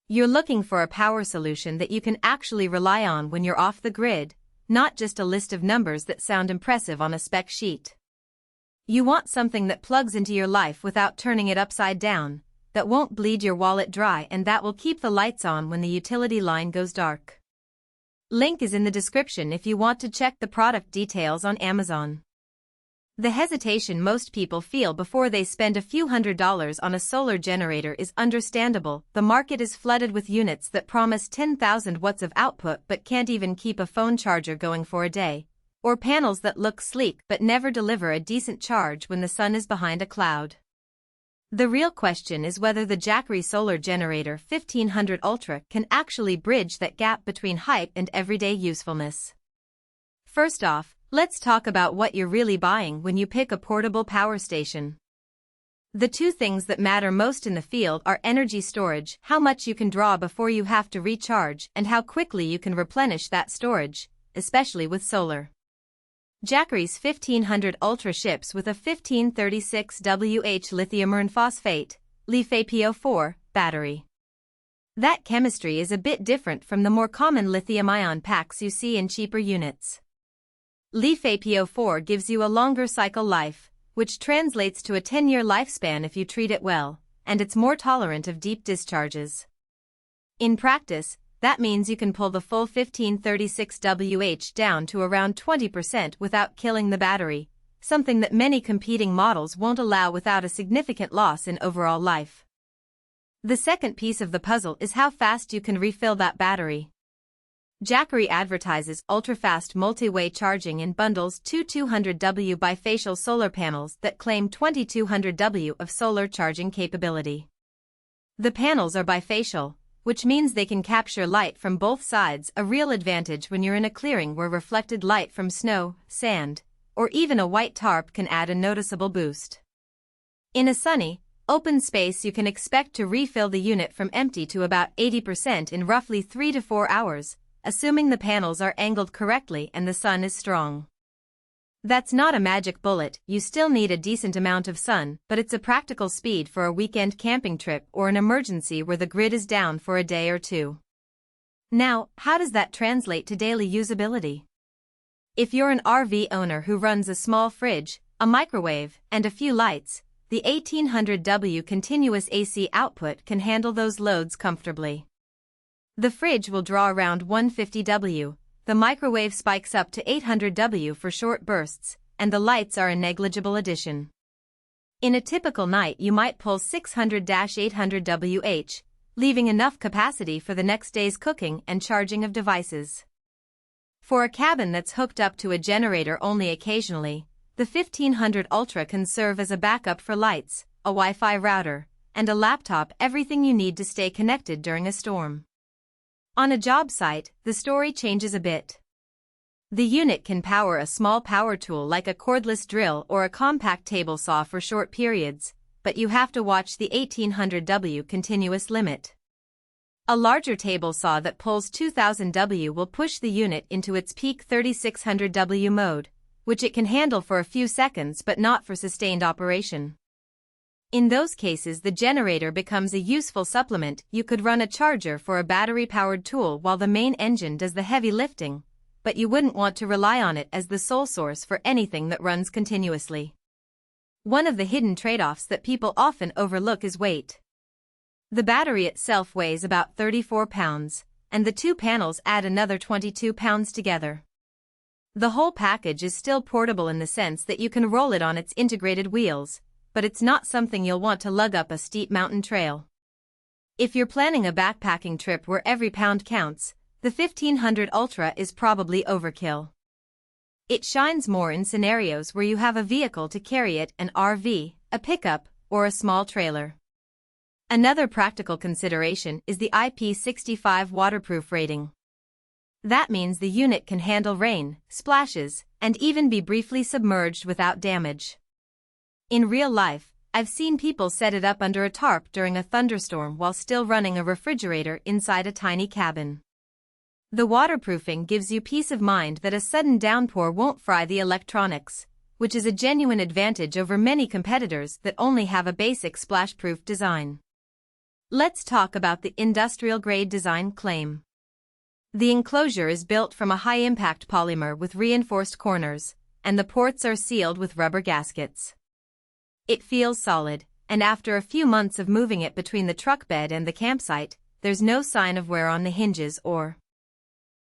You're looking for a power solution that you can actually rely on when you're off the grid, not just a list of numbers that sound impressive on a spec sheet. You want something that plugs into your life without turning it upside down, that won't bleed your wallet dry, and that will keep the lights on when the utility line goes dark. Link is in the description if you want to check the product details on Amazon. The hesitation most people feel before they spend a few $100s on a solar generator is understandable. The market is flooded with units that promise 10,000 watts of output but can't even keep a phone charger going for a day, or panels that look sleek but never deliver a decent charge when the sun is behind a cloud. The real question is whether the Jackery solar generator 1500 Ultra can actually bridge that gap between hype and everyday usefulness. First off, let's talk about what you're really buying when you pick a portable power station. The two things that matter most in the field are energy storage, how much you can draw before you have to recharge, and how quickly you can replenish that storage, especially with solar. Jackery's 1500 Ultra ships with a 1536W lithium iron phosphate, Bifacial battery. That chemistry is a bit different from the more common lithium-ion packs you see in cheaper units. Bifacial gives you a longer cycle life, which translates to a 10-year lifespan if you treat it well, and it's more tolerant of deep discharges. In practice, that means you can pull the full 1536W down to around 20% without killing the battery, something that many competing models won't allow without a significant loss in overall life. The second piece of the puzzle is how fast you can refill that battery. Jackery advertises ultra-fast multi-way charging and bundles 2x200W bifacial solar panels that claim 2200W of solar charging capability. The panels are bifacial, which means they can capture light from both sides, a real advantage when you're in a clearing where reflected light from snow, sand, or even a white tarp can add a noticeable boost. In a sunny, open space, you can expect to refill the unit from empty to about 80% in roughly 3 to 4 hours, assuming the panels are angled correctly and the sun is strong. That's not a magic bullet, you still need a decent amount of sun, but it's a practical speed for a weekend camping trip or an emergency where the grid is down for a day or two. Now, how does that translate to daily usability? If you're an RV owner who runs a small fridge, a microwave, and a few lights, the 1800W continuous AC output can handle those loads comfortably. The fridge will draw around 150W, the microwave spikes up to 800W for short bursts, and the lights are a negligible addition. In a typical night you might pull 600-800W, leaving enough capacity for the next day's cooking and charging of devices. For a cabin that's hooked up to a generator only occasionally, the 1500 Ultra can serve as a backup for lights, a Wi-Fi router, and a laptop, everything you need to stay connected during a storm. On a job site, the story changes a bit. The unit can power a small power tool like a cordless drill or a compact table saw for short periods, but you have to watch the 1800W continuous limit. A larger table saw that pulls 2000W will push the unit into its peak 3600W mode, which it can handle for a few seconds but not for sustained operation. In those cases, the generator becomes a useful supplement. You could run a charger for a battery-powered tool while the main engine does the heavy lifting, but you wouldn't want to rely on it as the sole source for anything that runs continuously. One of the hidden trade-offs that people often overlook is weight. The battery itself weighs about 34 pounds, and the two panels add another 22 pounds together. The whole package is still portable in the sense that you can roll it on its integrated wheels, but it's not something you'll want to lug up a steep mountain trail. If you're planning a backpacking trip where every pound counts, the 1500 Ultra is probably overkill. It shines more in scenarios where you have a vehicle to carry it, an RV, a pickup, or a small trailer. Another practical consideration is the IP65 waterproof rating. That means the unit can handle rain, splashes, and even be briefly submerged without damage. In real life, I've seen people set it up under a tarp during a thunderstorm while still running a refrigerator inside a tiny cabin. The waterproofing gives you peace of mind that a sudden downpour won't fry the electronics, which is a genuine advantage over many competitors that only have a basic splash-proof design. Let's talk about the industrial-grade design claim. The enclosure is built from a high-impact polymer with reinforced corners, and the ports are sealed with rubber gaskets. It feels solid, and after a few months of moving it between the truck bed and the campsite, there's no sign of wear on the hinges or